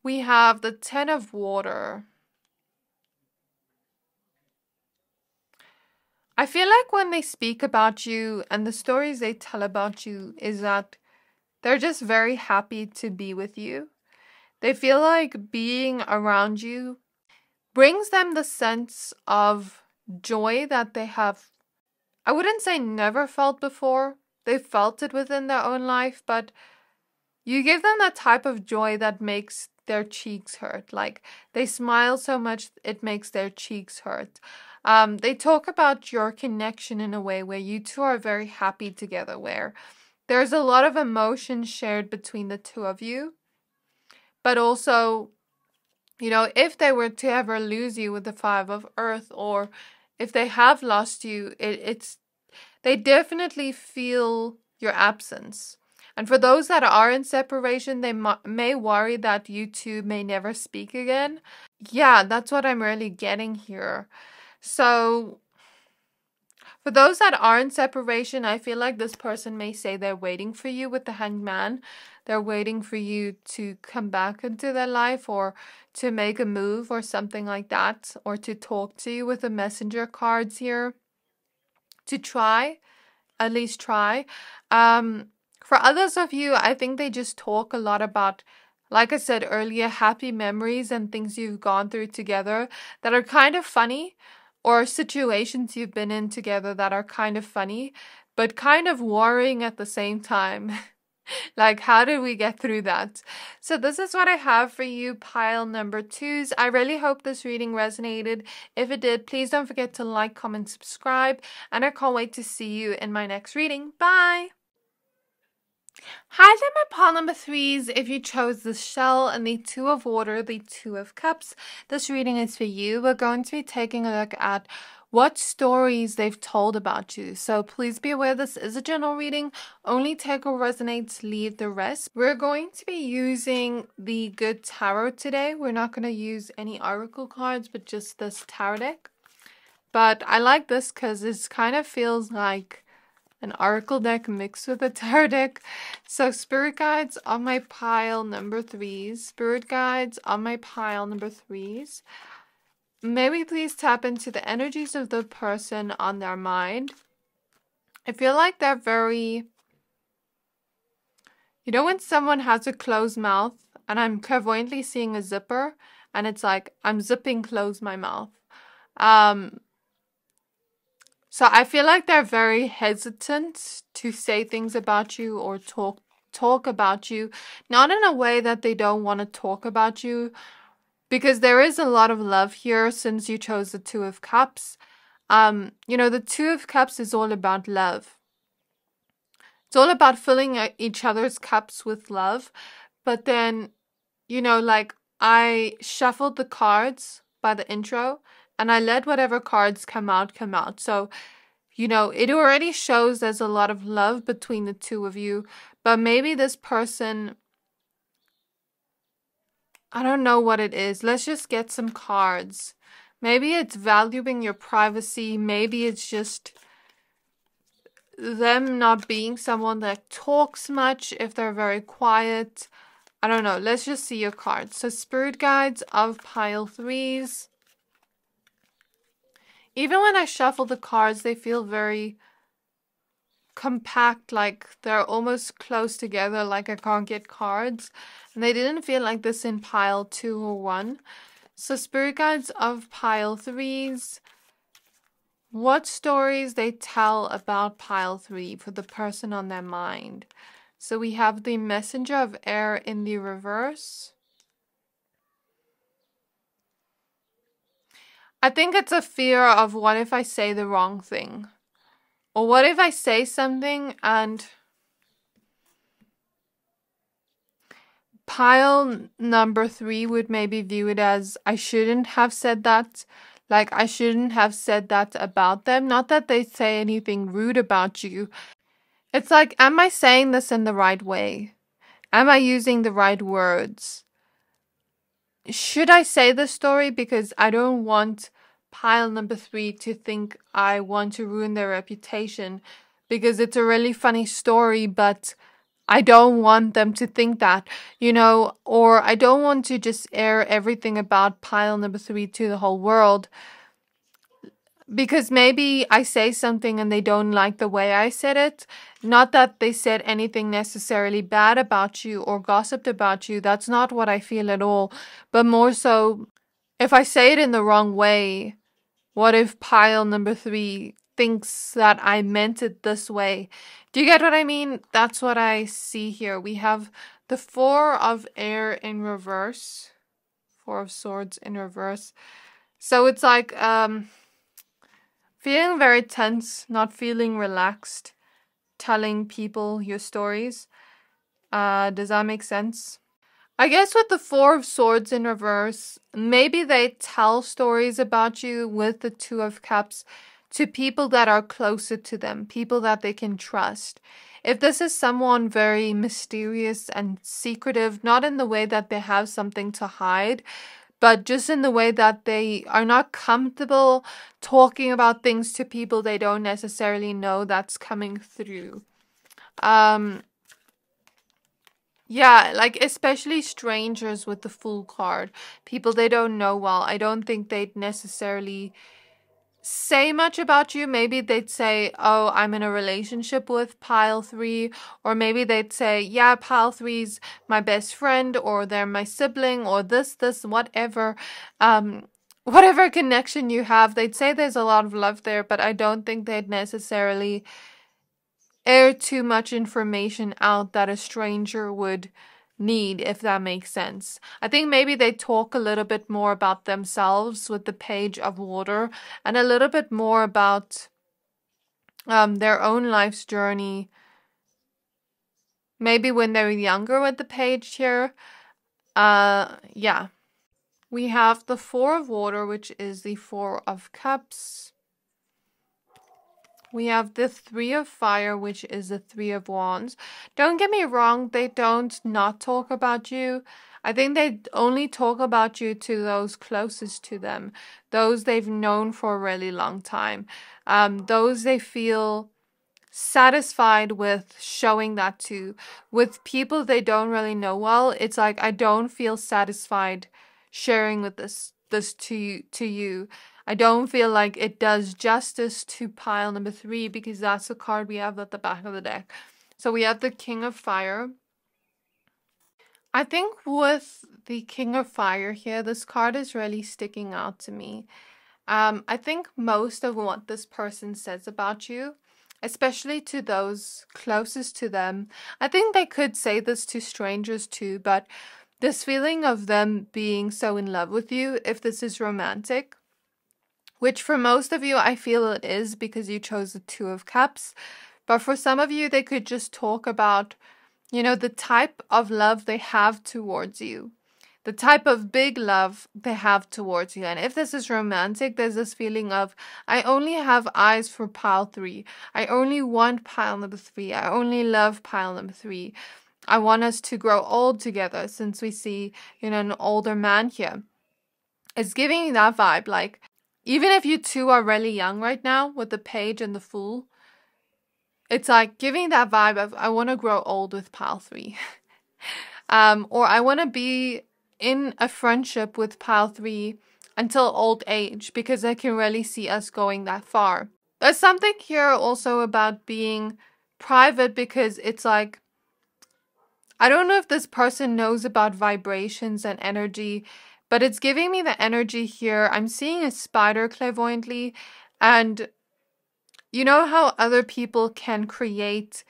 We have the Ten of Water. I feel like when they speak about you and the stories they tell about you is that they're just very happy to be with you. They feel like being around you brings them the sense of joy that they have, I wouldn't say never felt before. They felt it within their own life, but you give them that type of joy that makes their cheeks hurt. Like they smile so much it makes their cheeks hurt. They talk about your connection in a way where you two are very happy together, where there's a lot of emotion shared between the two of you. But also, if they were to ever lose you with the Five of Earth, or if they have lost you, they definitely feel your absence. And for those that are in separation, they may worry that you two may never speak again. Yeah, that's what I'm really getting here. So, for those that are in separation, I feel like this person may say they're waiting for you with the Hanged Man. They're waiting for you to come back into their life, or to make a move or something like that, or to talk to you with the messenger cards here. To try, at least try. For others of you, I think they just talk a lot about, like I said earlier, happy memories and things you've gone through together that are kind of funny, or situations you've been in together that are kind of funny, but kind of worrying at the same time. Like, how did we get through that? So this is what I have for you, pile number 2s. I really hope this reading resonated. If it did, please don't forget to like, comment, subscribe, and I can't wait to see you in my next reading. Bye! Hi there, my pile number 3s. If you chose the shell and the Two of Water, the Two of Cups, this reading is for you. We're going to be taking a look at what stories they've told about you. So please be aware this is a general reading. Only take what resonates, leave the rest. We're going to be using the Good Tarot today. We're not going to use any oracle cards, but just this tarot deck. But I like this because it kind of feels like an oracle deck mixed with a tarot deck. So spirit guides on my pile number 3s. Spirit guides on my pile number 3s. May we please tap into the energies of the person on their mind. I feel like they're very... when someone has a closed mouth, and I'm clairvoyantly seeing a zipper, and it's like, I'm zipping close my mouth. So I feel like they're very hesitant to say things about you or talk about you. Not in a way that they don't want to talk about you, because there is a lot of love here since you chose the Two of Cups. The Two of Cups is all about love. It's all about filling each other's cups with love. But then, I shuffled the cards by the intro, and I let whatever cards come out. So, it already shows there's a lot of love between the two of you. But maybe this person, I don't know what it is. Let's just get some cards. Maybe it's valuing your privacy. Maybe it's just them not being someone that talks much if they're very quiet. I don't know. Let's just see your cards. So spirit guides of pile 3s. Even when I shuffle the cards, they feel very compact, like they're almost close together, like I can't get cards. And they didn't feel like this in pile 2 or 1. So spirit guides of pile 3s. What stories they tell about pile 3 for the person on their mind. So we have the Messenger of Air in the reverse. I think it's a fear of what if I say the wrong thing? Or what if I say something and pile number 3 would maybe view it as I shouldn't have said that. Like I shouldn't have said that about them. Not that they say anything rude about you. It's like, am I saying this in the right way? Am I using the right words? Should I say this story? Because I don't want pile number 3 to think I want to ruin their reputation, because it's a really funny story, but I don't want them to think that, or I don't want to just air everything about pile number 3 to the whole world. Because maybe I say something and they don't like the way I said it. Not that they said anything necessarily bad about you or gossiped about you. That's not what I feel at all. But more so, if I say it in the wrong way, what if pile number 3 thinks that I meant it this way? Do you get what I mean? That's what I see here. We have the 4 of air in reverse. 4 of swords in reverse. So it's like, feeling very tense, not feeling relaxed, telling people your stories. Does that make sense? I guess with the 4 of swords in reverse, maybe they tell stories about you with the 2 of cups to people that are closer to them, people that they can trust. If this is someone very mysterious and secretive, not in the way that they have something to hide, but just in the way that they are not comfortable talking about things to people they don't necessarily know, that's coming through. Yeah, like especially strangers with the Fool card. People they don't know well. I don't think they'd necessarily say much about you. Maybe they'd say, oh, I'm in a relationship with pile 3. Or maybe they'd say, yeah, pile 3's my best friend, or they're my sibling, or this, whatever. Whatever connection you have, they'd say there's a lot of love there, but I don't think they'd necessarily air too much information out that a stranger would need, if that makes sense. I think maybe they talk a little bit more about themselves with the page of water and a little bit more about their own life's journey. Maybe when they were younger with the page here. Yeah. We have the 4 of water, which is the 4 of cups. We have the 3 of fire, which is the 3 of wands. Don't get me wrong, they don't not talk about you. I think they only talk about you to those closest to them, those they've known for a really long time, those they feel satisfied with showing that to. With people they don't really know well, it's like I don't feel satisfied sharing with this to you. I don't feel like it does justice to pile number 3 because that's the card we have at the back of the deck. So we have the King of Fire. I think with the King of Fire here, this card is really sticking out to me. I think most of what this person says about you, especially to those closest to them, I think they could say this to strangers too, but this feeling of them being so in love with you, if this is romantic, which for most of you I feel it is because you chose the 2 of cups, but for some of you they could just talk about, you know, the type of love they have towards you, the type of big love they have towards you. And if this is romantic, there's this feeling of, I only have eyes for pile 3. I only want pile number 3. I only love pile number 3. I want us to grow old together, since we see, you know, an older man here. It's giving me that vibe, like, even if you two are really young right now with the page and the Fool, it's like giving that vibe of, I want to grow old with pile 3. Or I want to be in a friendship with pile 3 until old age, because I can really see us going that far. There's something here also about being private, because it's like, I don't know if this person knows about vibrations and energy, but it's giving me the energy here. I'm seeing a spider clairvoyantly, and you know how other people can create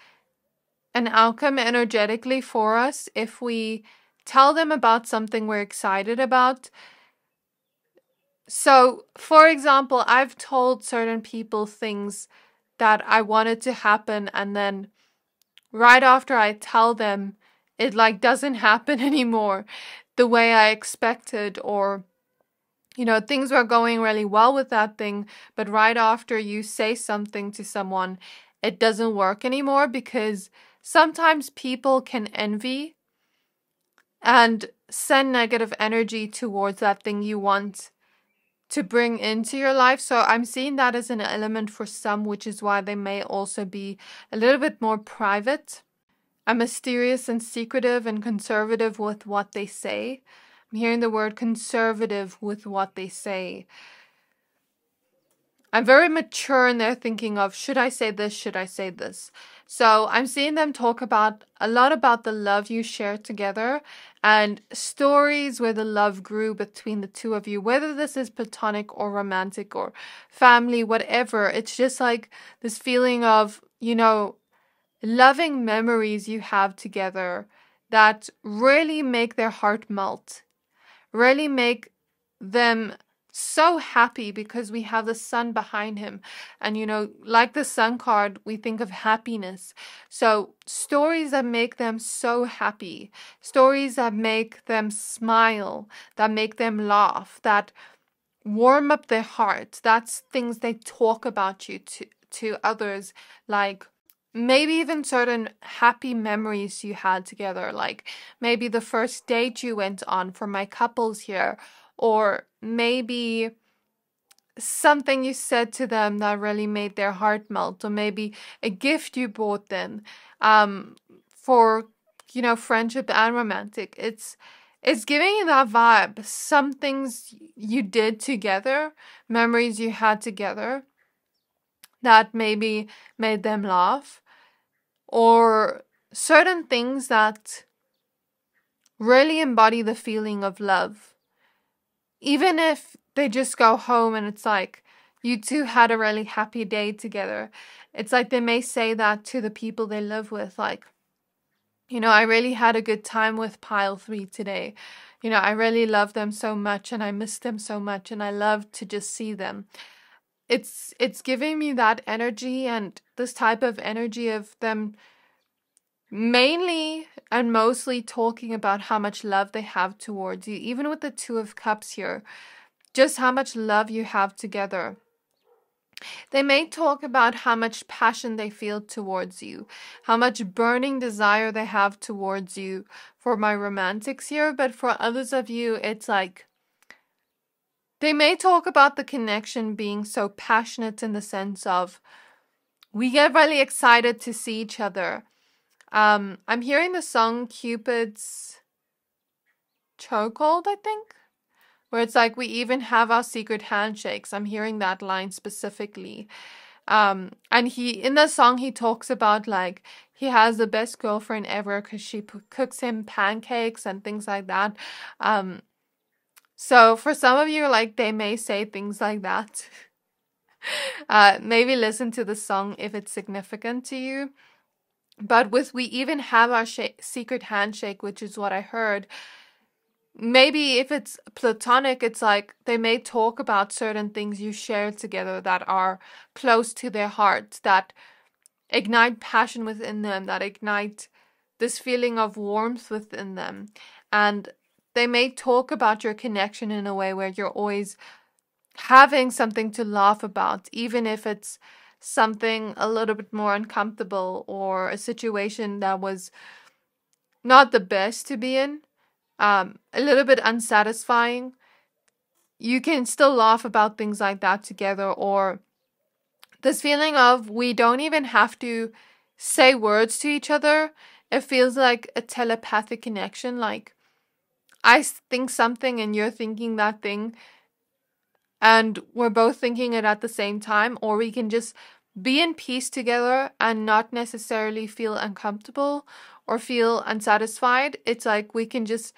an outcome energetically for us if we tell them about something we're excited about. So, for example, I've told certain people things that I wanted to happen, and then right after I tell them, it like doesn't happen anymore the way I expected, or, you know, things were going really well with that thing, but right after you say something to someone, it doesn't work anymore, because sometimes people can envy and send negative energy towards that thing you want to bring into your life. So I'm seeing that as an element for some, which is why they may also be a little bit more private and mysterious and secretive and conservative with what they say. I'm hearing the word conservative with what they say. I'm very mature in their thinking of, should I say this? Should I say this? So I'm seeing them talk about a lot about the love you share together and stories where the love grew between the two of you, whether this is platonic or romantic or family, whatever. It's just like this feeling of, loving memories you have together that really make their heart melt, really make them so happy because we have the sun behind him. And, like the sun card, we think of happiness. So stories that make them so happy, stories that make them smile, that make them laugh, that warm up their heart. That's things they talk about you to others, like maybe even certain happy memories you had together, like maybe the first date you went on for my couples here, or maybe something you said to them that really made their heart melt, or maybe a gift you bought them for friendship and romantic. It's giving you that vibe. Some things you did together, memories you had together that maybe made them laugh, or certain things that really embody the feeling of love. Even if they just go home and it's like you two had a really happy day together, it's like they may say that to the people they live with, like, I really had a good time with pile 3 today. I really love them so much and I miss them so much and I love to just see them. It's giving me that energy, and this type of energy of them mainly and mostly talking about how much love they have towards you. Even with the 2 of Cups here, just how much love you have together. They may talk about how much passion they feel towards you, how much burning desire they have towards you for my romantics here. But for others of you, it's like they may talk about the connection being so passionate in the sense of we get really excited to see each other. I'm hearing the song Cupid's Chokehold, I think, where it's like we even have our secret handshakes. I'm hearing that line specifically. And in the song, he talks about like he has the best girlfriend ever because she cooks him pancakes and things like that. So for some of you, like, they may say things like that. Maybe listen to the song if it's significant to you. But with we even have our secret handshake, which is what I heard, maybe if it's platonic, it's like they may talk about certain things you share together that are close to their heart, that ignite passion within them, that ignite this feeling of warmth within them. And they may talk about your connection in a way where you're always having something to laugh about, even if it's something a little bit more uncomfortable or a situation that was not the best to be in, a little bit unsatisfying. You can still laugh about things like that together, or this feeling of we don't even have to say words to each other. It feels like a telepathic connection, like I think something and you're thinking that thing, and we're both thinking it at the same time, or we can just be in peace together and not necessarily feel uncomfortable or feel unsatisfied. It's like we can just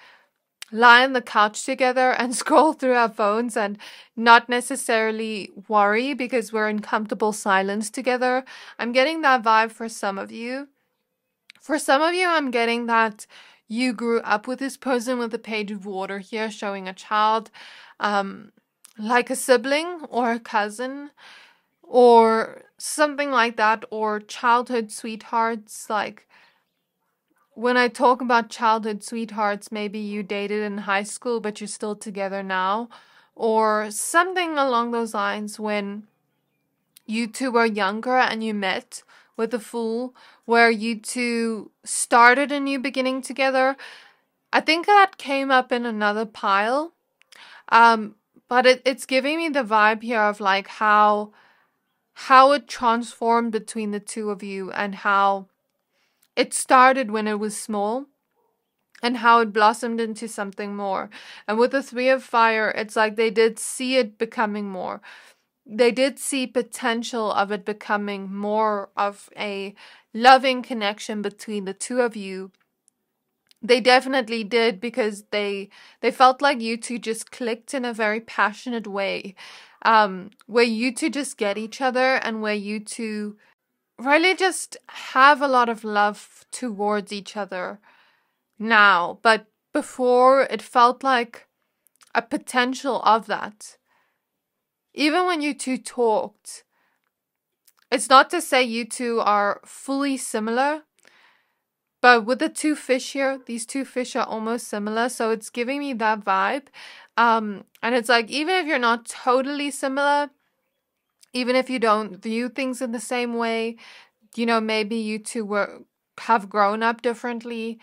lie on the couch together and scroll through our phones and not necessarily worry because we're in comfortable silence together. I'm getting that vibe for some of you. For some of you, I'm getting that you grew up with this person with the Page of Water here, showing a child, like a sibling or a cousin or something like that, or childhood sweethearts. Like when I talk about childhood sweethearts, maybe you dated in high school but you're still together now, or something along those lines, when you two were younger and you met with a Fool, where you two started a new beginning together. I think that came up in another pile. But it's giving me the vibe here of like how it transformed between the two of you, and how it started when it was small and how it blossomed into something more. And with the 3 of Fire, it's like they did see it becoming more. they did see potential of it becoming more of a loving connection between the two of you. They definitely did, because they felt like you two just clicked in a very passionate way, where you two just get each other, and where you two really just have a lot of love towards each other now. But before, it felt like a potential of that. Even when you two talked, it's not to say you two are fully similar, but with the two fish here, these two fish are almost similar. So it's giving me that vibe. And it's like, even if you're not totally similar, even if you don't view things in the same way, maybe you two have grown up differently,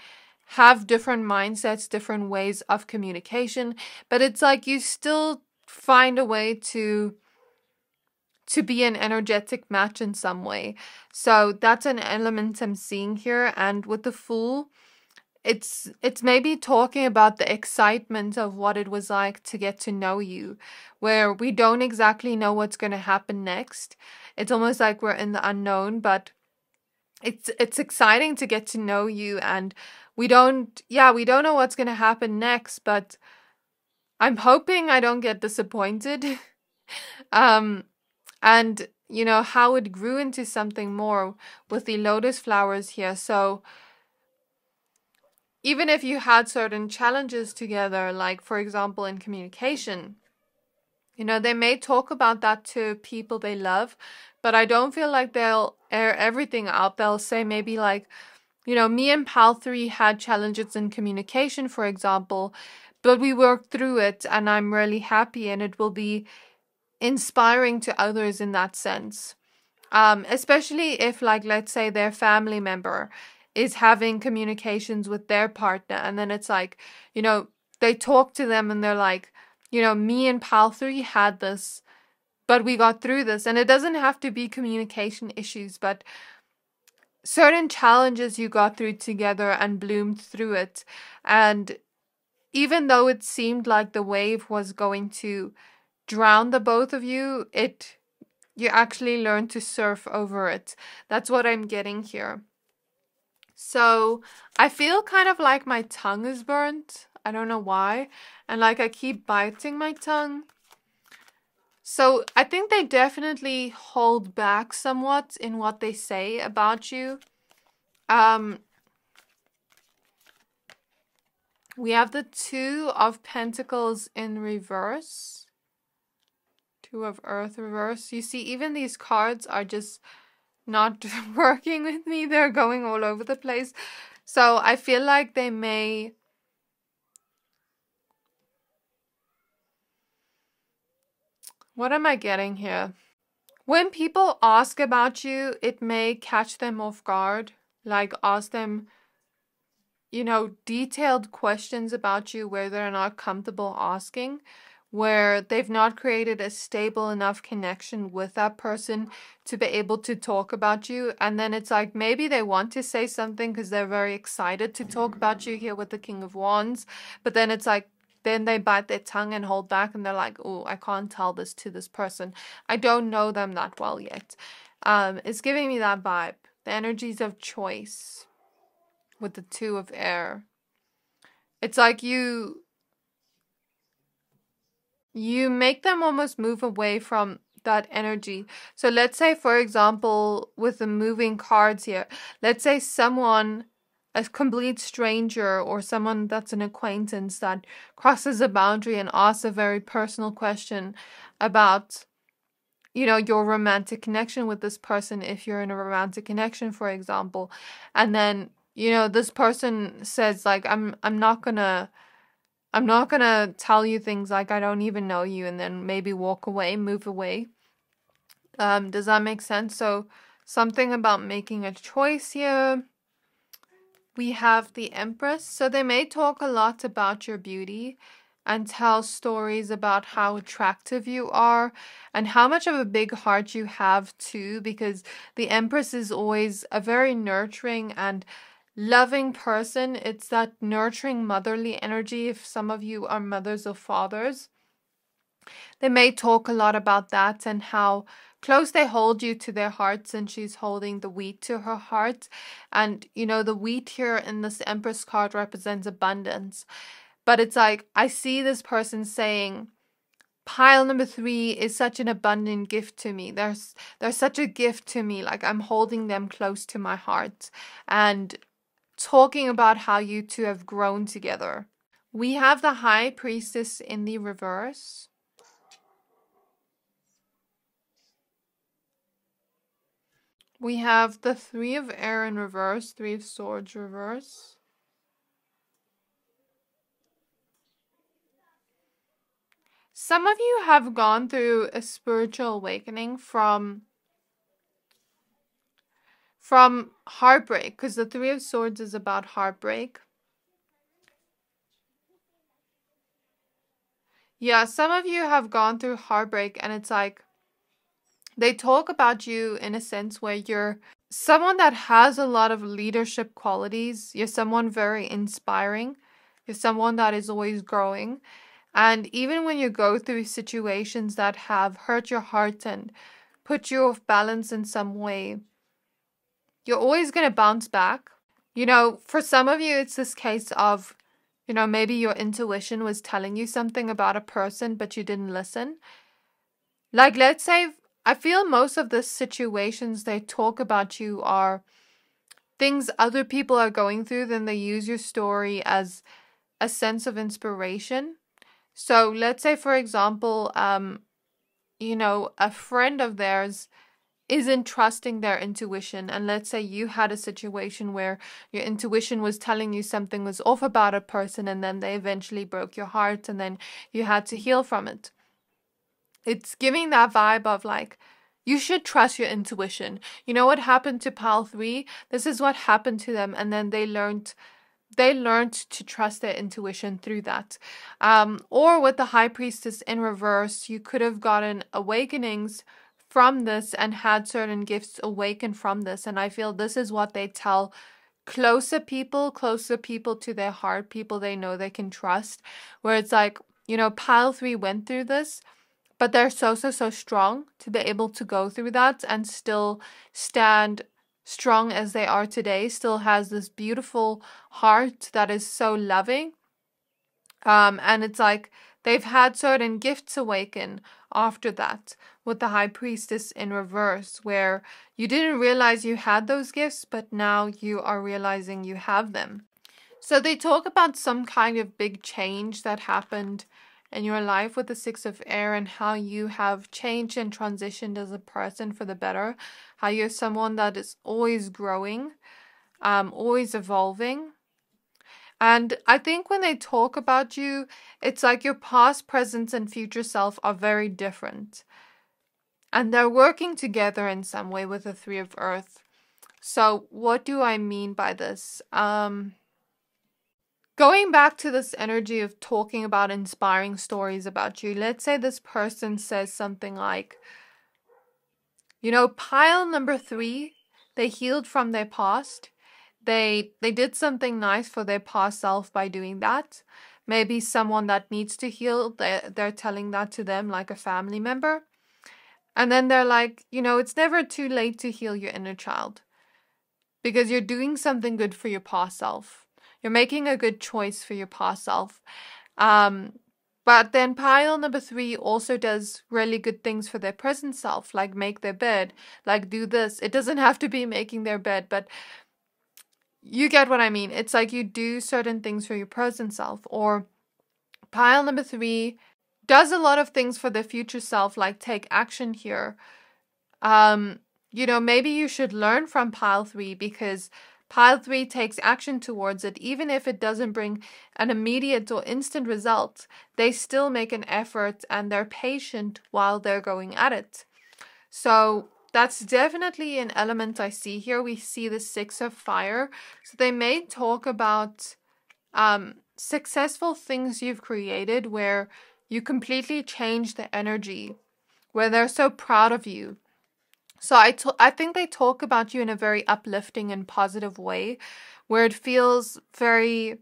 have different mindsets, different ways of communication, but it's like you still find a way to be an energetic match in some way. So that's an element I'm seeing here. And with the Fool, it's maybe talking about the excitement of what it was like to get to know you, where we don't exactly know what's going to happen next. It's almost like we're in the unknown, but it's exciting to get to know you, and we don't know what's going to happen next, but I'm hoping I don't get disappointed. And how it grew into something more with the lotus flowers here. So even if you had certain challenges together, like for example in communication, they may talk about that to people they love, but I don't feel like they'll air everything out. They'll say maybe like, me and Pal 3 had challenges in communication, for example, but we worked through it and I'm really happy, and it will be inspiring to others in that sense. Especially if, like, let's say their family member is having communications with their partner, and then it's like, they talk to them and they're like, me and Pal 3 had this, but we got through this. And it doesn't have to be communication issues, but certain challenges you got through together and bloomed through it. And even though it seemed like the wave was going to drown the both of you, you actually learn to surf over it. That's what I'm getting here. So I feel kind of like my tongue is burnt. I don't know why. And like I keep biting my tongue. So I think they definitely hold back somewhat in what they say about you. We have the Two of Pentacles in reverse. Two of Earth reverse. You see, even these cards are just not working with me. They're going all over the place. So I feel like they may... What am I getting here? When people ask about you, it may catch them off guard. Like, ask them, detailed questions about you where they're not comfortable asking, where they've not created a stable enough connection with that person to be able to talk about you. And then it's like, maybe they want to say something because they're very excited to talk about you here with the King of Wands. But then it's like, then they bite their tongue and hold back, and they're like, oh, I can't tell this to this person. I don't know them that well yet. It's giving me that vibe. The energies of choice with the Two of Air. It's like you make them almost move away from that energy. So let's say, for example, with the moving cards here, let's say someone, a complete stranger or someone that's an acquaintance that crosses a boundary and asks a very personal question about, your romantic connection with this person, if you're in a romantic connection, for example. And then, this person says like, I'm not gonna tell you things, like I don't even know you, and then maybe walk away, move away. Does that make sense? So something about making a choice here. We have the Empress. So they may talk a lot about your beauty and tell stories about how attractive you are and how much of a big heart you have too, because the Empress is always a very nurturing and loving person. It's that nurturing motherly energy, if some of you are mothers or fathers. They may talk a lot about that and how close they hold you to their hearts, and she's holding the wheat to her heart. And, the wheat here in this Empress card represents abundance. But it's like, I see this person saying, pile number 3 is such an abundant gift to me. There's such a gift to me. Like, I'm holding them close to my heart and talking about how you two have grown together. We have the High Priestess in the reverse. We have the Three of Air in reverse, Three of Swords reverse. Some of you have gone through a spiritual awakening from heartbreak, because the Three of Swords is about heartbreak. Yeah, some of you have gone through heartbreak, and it's like they talk about you in a sense where you're someone that has a lot of leadership qualities. You're someone very inspiring. You're someone that is always growing. And even when you go through situations that have hurt your heart and put you off balance in some way, you're always going to bounce back. For some of you, it's this case of, maybe your intuition was telling you something about a person, but you didn't listen. Like, let's say, I feel most of the situations they talk about you are things other people are going through, then they use your story as a sense of inspiration. So let's say, for example, a friend of theirs isn't trusting their intuition. And let's say you had a situation where your intuition was telling you something was off about a person, and then they eventually broke your heart, and then you had to heal from it. It's giving that vibe of like, you should trust your intuition. You know what happened to Pile 3? This is what happened to them. And then they learned to trust their intuition through that. Or with the High Priestess in reverse, you could have gotten awakenings from this and had certain gifts awaken from this. And I feel this is what they tell closer people to their heart, people they know they can trust, where it's like, Pile 3 went through this, but they're so strong to be able to go through that and still stand strong as they are today, still has this beautiful heart that is so loving. And it's like they've had certain gifts awaken after that with the High Priestess in reverse, where you didn't realize you had those gifts, but now you are realizing you have them. So they talk about some kind of big change that happened in your life with the Six of Air, and how you have changed and transitioned as a person for the better, how you're someone that is always growing, always evolving. And I think when they talk about you, it's like your past, present, and future self are very different. And they're working together in some way with the Three of Earth. So what do I mean by this? Going back to this energy of talking about inspiring stories about you, let's say this person says something like, Pile number 3, they healed from their past. They did something nice for their past self by doing that. Maybe someone that needs to heal, they're telling that to them, like a family member. And then they're like, it's never too late to heal your inner child, because you're doing something good for your past self. You're making a good choice for your past self. But then pile number 3 also does really good things for their present self, like make their bed, like do this. It doesn't have to be making their bed, but you get what I mean. It's like you do certain things for your present self. Or pile number 3 does a lot of things for their future self, like take action here. Maybe you should learn from pile 3, because pile 3 takes action towards it. Even if it doesn't bring an immediate or instant result, they still make an effort and they're patient while they're going at it. So that's definitely an element I see here. We see the Six of Fire. So they may talk about successful things you've created where you completely change the energy, where they're so proud of you. So I think they talk about you in a very uplifting and positive way, where it feels very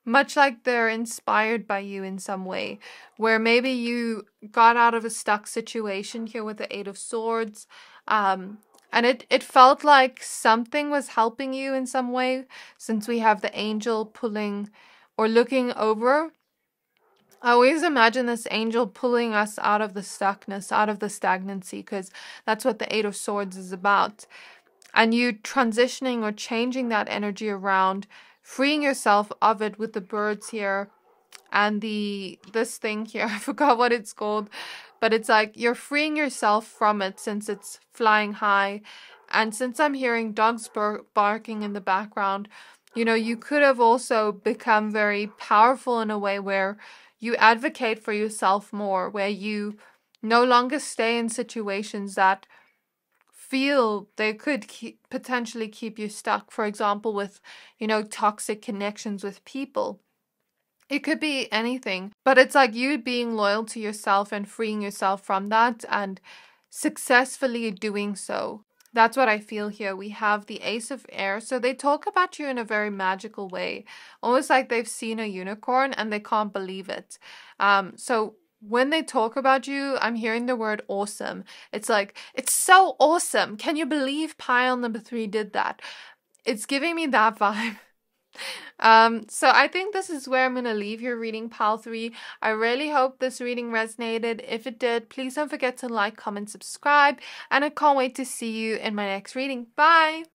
much like they're inspired by you in some way, where maybe you got out of a stuck situation here with the Eight of Swords, and it felt like something was helping you in some way, since we have the angel pulling or looking over. I always imagine this angel pulling us out of the stuckness, out of the stagnancy, because that's what the Eight of Swords is about. And you transitioning or changing that energy around, freeing yourself of it with the birds here and this thing here. I forgot what it's called, but it's like you're freeing yourself from it since it's flying high. And since I'm hearing dogs barking in the background, you know, you could have also become very powerful in a way where you advocate for yourself more, where you no longer stay in situations that feel they could potentially keep you stuck. For example, with, you know, toxic connections with people. It could be anything, but it's like you being loyal to yourself and freeing yourself from that and successfully doing so. That's what I feel here. We have the Ace of Air. So they talk about you in a very magical way, almost like they've seen a unicorn and they can't believe it. So when they talk about you, I'm hearing the word awesome. It's like, it's so awesome. Can you believe pile number 3 did that? It's giving me that vibe. So I think this is where I'm going to leave your reading, pile 3. I really hope this reading resonated. If it did, please don't forget to like, comment, subscribe, and I can't wait to see you in my next reading. Bye!